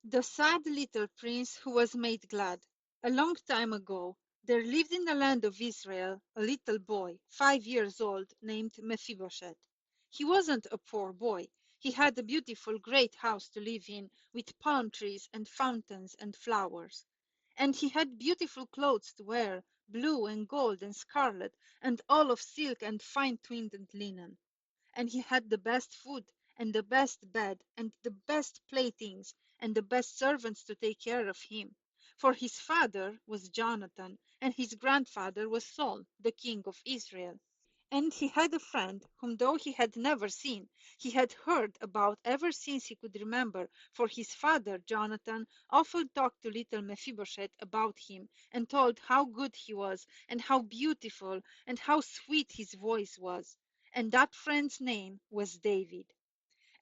The sad little prince who was made glad. A long time ago, there lived in the land of Israel a little boy, 5 years old, named Mephibosheth. He wasn't a poor boy. He had a beautiful, great house to live in, with palm trees and fountains and flowers. And he had beautiful clothes to wear, blue and gold and scarlet, and all of silk and fine twinned linen. And he had the best food, and the best bed, and the best playthings, and the best servants to take care of him. For his father was Jonathan, and his grandfather was Saul, the king of Israel. And he had a friend whom, though he had never seen, he had heard about ever since he could remember, for his father, Jonathan, often talked to little Mephibosheth about him, and told how good he was, and how beautiful, and how sweet his voice was. And that friend's name was David.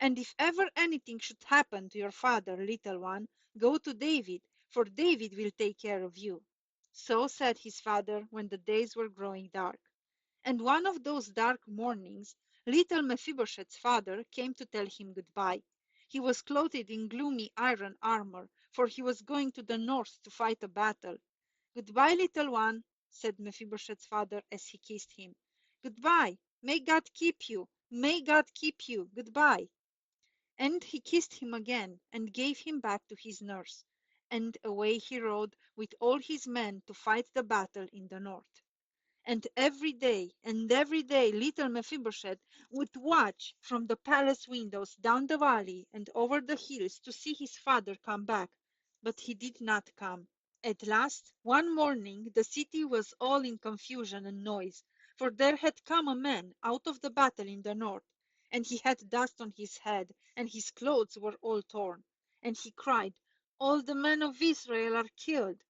And if ever anything should happen to your father, little one, go to David, for David will take care of you. So said his father when the days were growing dark. And one of those dark mornings, little Mephibosheth's father came to tell him goodbye. He was clothed in gloomy iron armor, for he was going to the north to fight a battle. Goodbye, little one, said Mephibosheth's father as he kissed him. Goodbye. May God keep you. May God keep you. Goodbye. And he kissed him again, and gave him back to his nurse. And away he rode with all his men to fight the battle in the north. And every day, little Mephibosheth would watch from the palace windows down the valley and over the hills to see his father come back. But he did not come. At last, one morning, the city was all in confusion and noise, for there had come a man out of the battle in the north, and he had dust on his head, and his clothes were all torn. And he cried, "All the men of Israel are killed."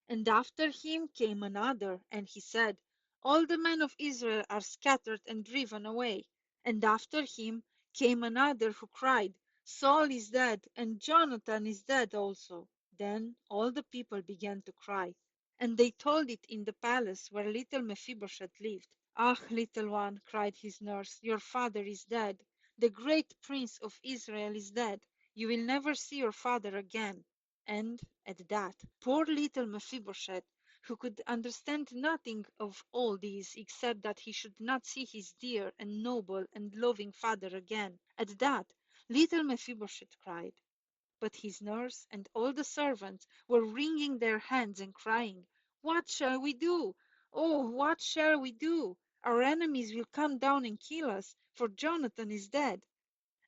And after him came another, and he said, "All the men of Israel are scattered and driven away." And after him came another who cried, "Saul is dead, and Jonathan is dead also." Then all the people began to cry, and they told it in the palace where little Mephibosheth lived. "Ah, little one," cried his nurse, "your father is dead. The great prince of Israel is dead. You will never see your father again." And at that, poor little Mephibosheth, who could understand nothing of all this except that he should not see his dear and noble and loving father again, at that little Mephibosheth cried. But his nurse and all the servants were wringing their hands and crying, "What shall we do? Oh, what shall we do? Our enemies will come down and kill us, for Jonathan is dead."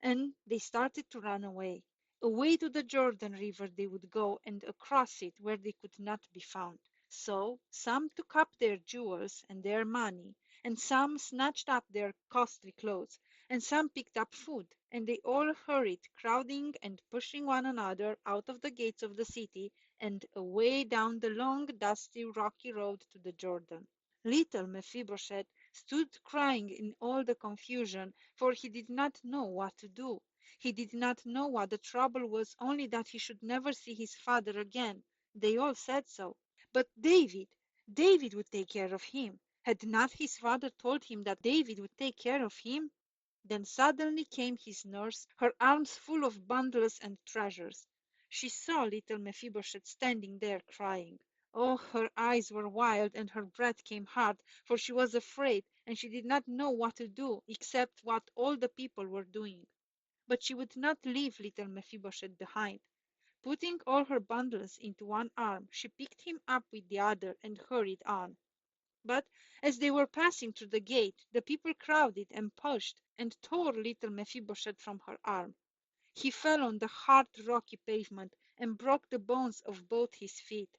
And they started to run away. Away to the Jordan River they would go, and across it where they could not be found. So some took up their jewels and their money, and some snatched up their costly clothes, and some picked up food, and they all hurried, crowding and pushing one another out of the gates of the city and away down the long, dusty, rocky road to the Jordan. Little Mephibosheth stood crying in all the confusion, for he did not know what to do. He did not know what the trouble was, only that he should never see his father again. They all said so. But David would take care of him. Had not his father told him that David would take care of him? Then suddenly came his nurse, her arms full of bundles and treasures. She saw little Mephibosheth standing there crying. Oh, her eyes were wild and her breath came hard, for she was afraid and she did not know what to do except what all the people were doing. But she would not leave little Mephibosheth behind. Putting all her bundles into one arm, she picked him up with the other and hurried on. But as they were passing through the gate, the people crowded and pushed and tore little Mephibosheth from her arm. He fell on the hard, rocky pavement and broke the bones of both his feet.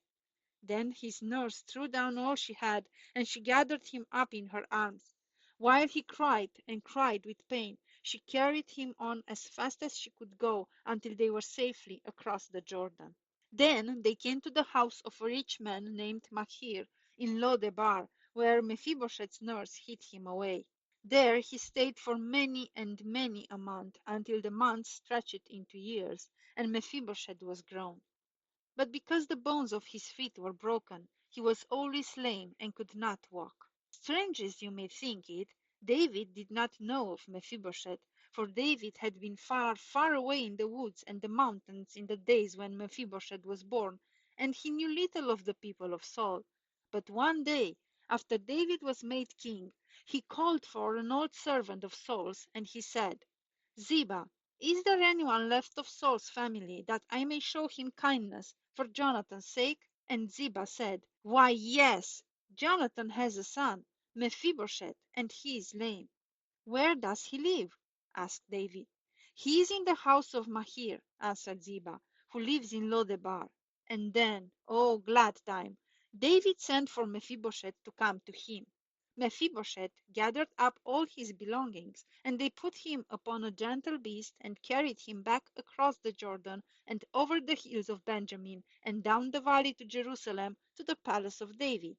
Then his nurse threw down all she had, and she gathered him up in her arms. While he cried and cried with pain, she carried him on as fast as she could go until they were safely across the Jordan. Then they came to the house of a rich man named Machir in Lodebar, where Mephibosheth's nurse hid him away. There he stayed for many and many a month, until the months stretched into years, and Mephibosheth was grown. But because the bones of his feet were broken, he was always lame and could not walk. Strange as you may think it, David did not know of Mephibosheth, for David had been far, far away in the woods and the mountains in the days when Mephibosheth was born, and he knew little of the people of Saul. But one day, after David was made king, he called for an old servant of Saul's, and he said, Ziba, is there anyone left of Saul's family that I may show him kindness for Jonathan's sake? And Ziba said, Why, yes, Jonathan has a son, Mephibosheth, and he is lame. Where does he live? Asked David. He is in the house of Mahir, answered Ziba, who lives in Lodebar. And then, oh glad time, David sent for Mephibosheth to come to him. Mephibosheth gathered up all his belongings, and they put him upon a gentle beast and carried him back across the Jordan and over the hills of Benjamin and down the valley to Jerusalem to the palace of David.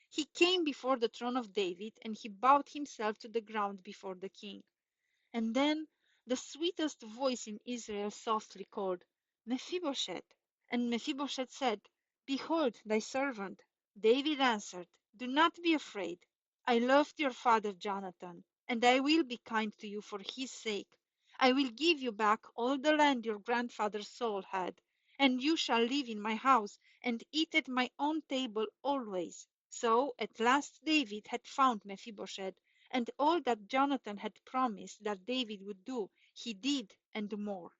He came before the throne of David, and he bowed himself to the ground before the king. And then the sweetest voice in Israel softly called, Mephibosheth. And Mephibosheth said, Behold thy servant. David answered, Do not be afraid. I loved your father Jonathan, and I will be kind to you for his sake. I will give you back all the land your grandfather Saul had, and you shall live in my house and eat at my own table always. So at last David had found Mephibosheth, and all that Jonathan had promised that David would do, he did and more.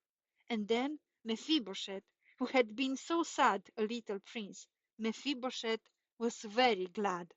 And then Mephibosheth, who had been so sad a little prince, Mephibosheth was very glad.